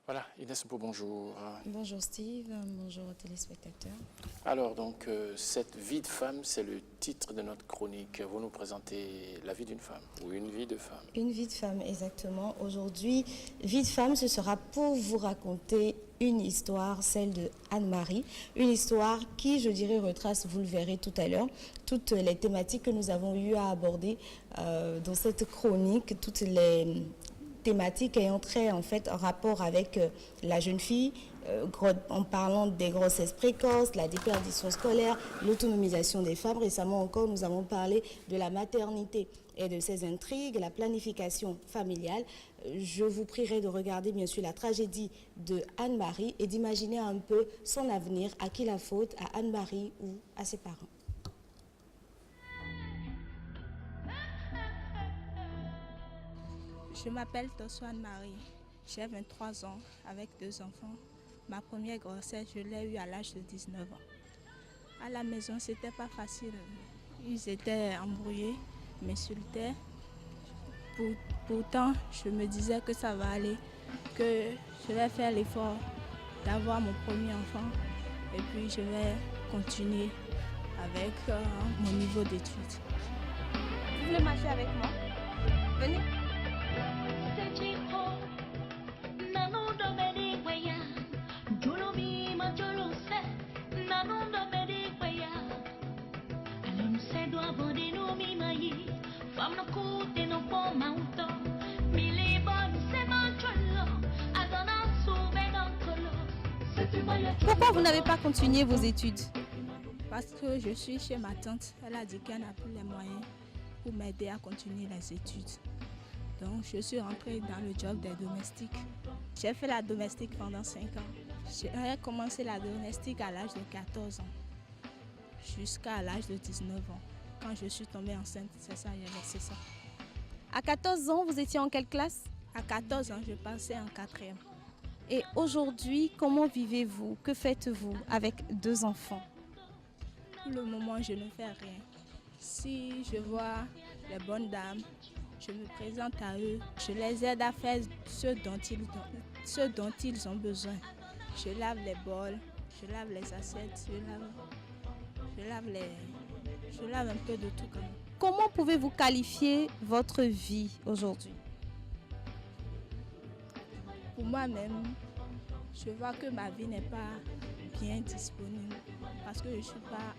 Voilà, Inès Mpo, bonjour. Bonjour Steve, bonjour aux téléspectateurs. Alors donc, cette vie de femme, c'est le titre de notre chronique. Vous nous présentez la vie d'une femme ou une vie de femme. Une vie de femme, exactement. Aujourd'hui, vie de femme, ce sera pour vous raconter une histoire, celle de Anne-Marie. Une histoire qui, je dirais, retrace, vous le verrez tout à l'heure, toutes les thématiques que nous avons eu à aborder dans cette chronique, toutes les thématiques ayant trait en fait en rapport avec la jeune fille, en parlant des grossesses précoces, la déperdition scolaire, l'autonomisation des femmes. Récemment encore, nous avons parlé de la maternité et de ses intrigues, la planification familiale. Je vous prierai de regarder bien sûr la tragédie de Anne-Marie et d'imaginer un peu son avenir. À qui la faute? À Anne-Marie ou à ses parents? Je m'appelle Tosso Anne-Marie, j'ai 23 ans avec 2 enfants. Ma première grossesse, je l'ai eue à l'âge de 19 ans. À la maison, c'était pas facile. Ils étaient embrouillés, m'insultaient. Pourtant, je me disais que ça va aller, que je vais faire l'effort d'avoir mon premier enfant et puis je vais continuer avec mon niveau d'études. Vous voulez marcher avec moi? Venez. Pourquoi vous n'avez pas continué vos études? Parce que je suis chez ma tante. Elle a dit qu'elle n'a plus les moyens pour m'aider à continuer les études. Donc je suis rentrée dans le job des domestiques. J'ai fait la domestique pendant 5 ans. J'ai commencé la domestique à l'âge de 14 ans, jusqu'à l'âge de 19 ans. Quand je suis tombée enceinte, c'est ça, j'ai laissé ça. À 14 ans, vous étiez en quelle classe? À 14 ans, je passais en 4e. Et aujourd'hui, comment vivez-vous? Que faites-vous avec 2 enfants? Pour le moment, je ne fais rien. Si je vois les bonnes dames, je me présente à eux. Je les aide à faire ce dont ils ont besoin. Je lave les bols, je lave les assiettes, je lave un peu de tout quand même. Comment pouvez-vous qualifier votre vie aujourd'hui? Pour moi-même, je vois que ma vie n'est pas bien disponible parce que je suis pas...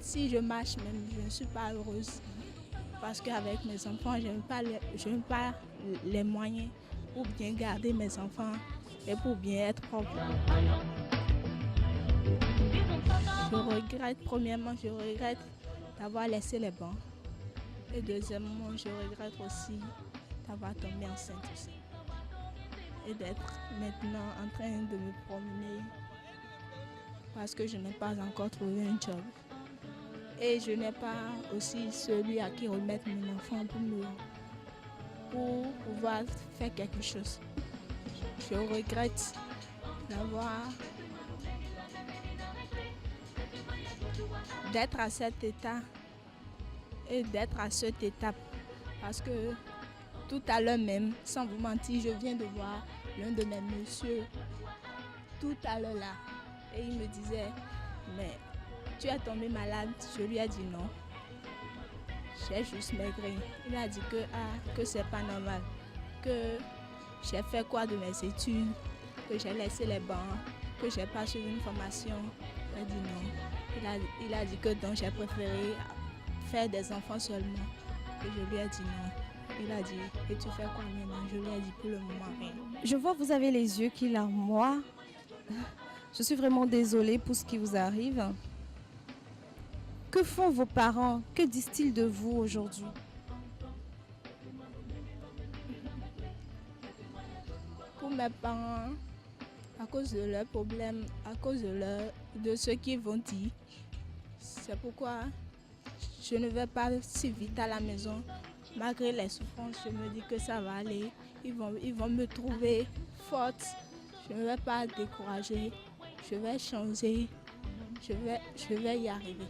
Si je marche même, je ne suis pas heureuse parce qu'avec mes enfants, je n'ai pas les moyens pour bien garder mes enfants et pour bien être propre. Premièrement, je regrette d'avoir laissé les bancs. Et deuxièmement, je regrette aussi d'avoir tombé enceinte aussi. Et d'être maintenant en train de me promener parce que je n'ai pas encore trouvé un job. Et je n'ai pas aussi celui à qui remettre mon enfant pour pouvoir faire quelque chose. Je regrette d'être à cet état et d'être à cette étape parce que tout à l'heure même, sans vous mentir, je viens de voir l'un de mes messieurs tout à l'heure là et il me disait mais tu es tombé malade? Je lui ai dit non, j'ai juste maigri. Il a dit que c'est pas normal, que j'ai fait quoi de mes études, que j'ai laissé les bancs, que j'ai pas suivi une formation. Il a dit non. Il a dit que donc j'ai préféré faire des enfants seulement. Et je lui ai dit non. Il a dit, et tu fais quoi maintenant? Je lui ai dit pour le moment rien. Je vois vous avez les yeux qui larmoient. Je suis vraiment désolée pour ce qui vous arrive. Que font vos parents? Que disent-ils de vous aujourd'hui? Pour mes parents, à cause de leurs problèmes, à cause de ce qu'ils vont dire, c'est pourquoi je ne vais pas si vite à la maison. Malgré les souffrances, je me dis que ça va aller. Ils vont me trouver forte. Je ne vais pas décourager. Je vais changer. Je vais y arriver.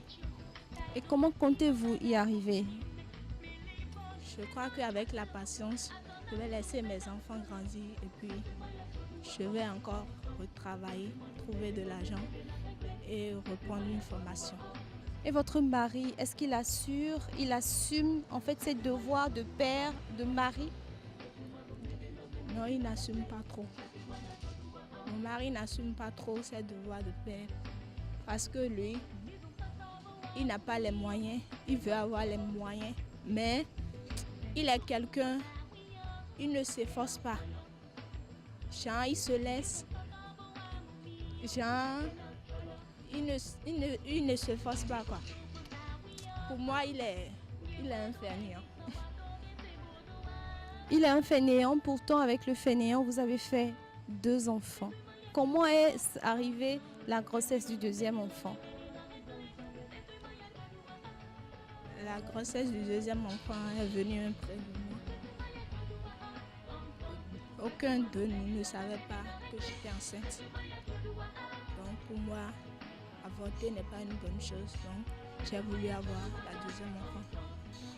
Et comment comptez-vous y arriver? Je crois qu'avec la patience, je vais laisser mes enfants grandir et puis je vais encore retravailler, trouver de l'argent et reprendre une formation. Et votre mari, est-ce qu'il assume en fait ses devoirs de père, de mari? Non, il n'assume pas trop. Mon mari n'assume pas trop ses devoirs de père parce que lui, il n'a pas les moyens, il veut avoir les moyens, mais il est quelqu'un, il ne s'efforce pas. Genre, il se laisse. Genre, il ne s'efforce pas, quoi. Pour moi, il est un fainéant. Il est un fainéant, pourtant avec le fainéant, vous avez fait 2 enfants. Comment est arrivée la grossesse du 2e enfant? La grossesse du 2e enfant est venue après de nous. Aucun de nous ne savait pas que j'étais enceinte. Donc pour moi, avorter n'est pas une bonne chose. Donc j'ai voulu avoir la 2e enfant.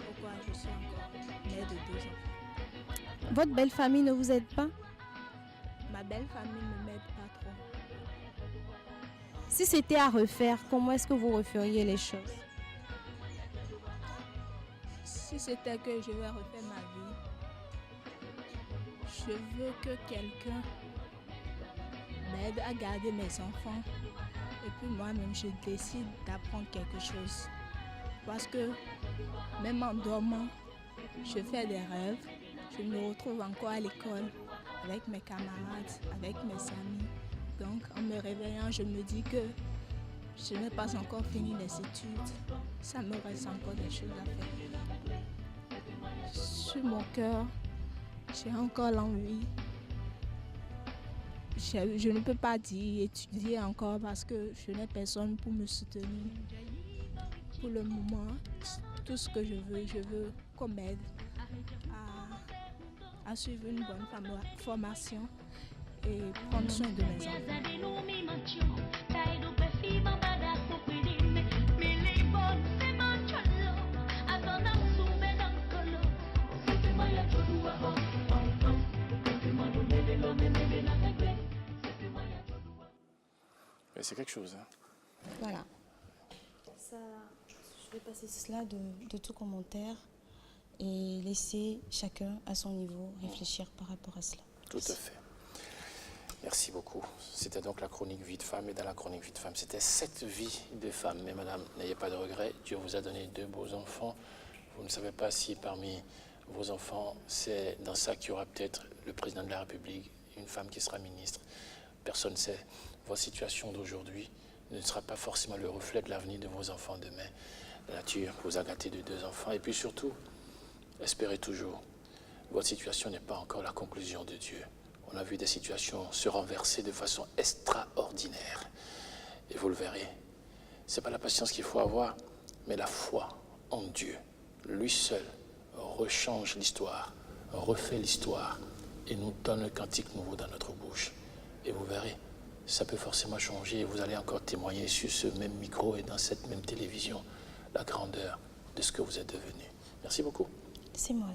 Pourquoi je suis encore mère de 2 enfants. Votre belle famille ne vous aide pas? Ma belle famille ne m'aide pas trop. Si c'était à refaire, comment est-ce que vous referiez les choses? Si c'était que je vais refaire ma vie, je veux que quelqu'un m'aide à garder mes enfants. Et puis moi-même, je décide d'apprendre quelque chose. Parce que même en dormant, je fais des rêves. Je me retrouve encore à l'école avec mes camarades, avec mes amis. Donc en me réveillant, je me dis que je n'ai pas encore fini les études. Ça me reste encore des choses à faire. Sur mon cœur, j'ai encore l'envie. Je ne peux pas dire étudier encore parce que je n'ai personne pour me soutenir. Pour le moment, tout ce que je veux qu'on m'aide à suivre une bonne formation et prendre soin de mes enfants. Mais c'est quelque chose. Hein. Voilà. Ça, je vais passer cela de tout commentaire et laisser chacun à son niveau réfléchir par rapport à cela. Tout à fait. Merci beaucoup. C'était donc la chronique Vie de femme. Et dans la chronique Vie de femme, c'était 7 vies de femmes. Mais madame, n'ayez pas de regrets. Dieu vous a donné 2 beaux enfants. Vous ne savez pas si parmi vos enfants, c'est dans ça qu'il y aura peut-être le président de la République, une femme qui sera ministre. Personne ne sait. Votre situation d'aujourd'hui ne sera pas forcément le reflet de l'avenir de vos enfants demain. La nature vous a gâté de 2 enfants. Et puis surtout, espérez toujours. Votre situation n'est pas encore la conclusion de Dieu. On a vu des situations se renverser de façon extraordinaire. Et vous le verrez. Ce n'est pas la patience qu'il faut avoir, mais la foi en Dieu. Lui seul rechange l'histoire, refait l'histoire et nous donne un cantique nouveau dans notre bouche. Et vous verrez, ça peut forcément changer et vous allez encore témoigner sur ce même micro et dans cette même télévision la grandeur de ce que vous êtes devenu. Merci beaucoup. C'est moi.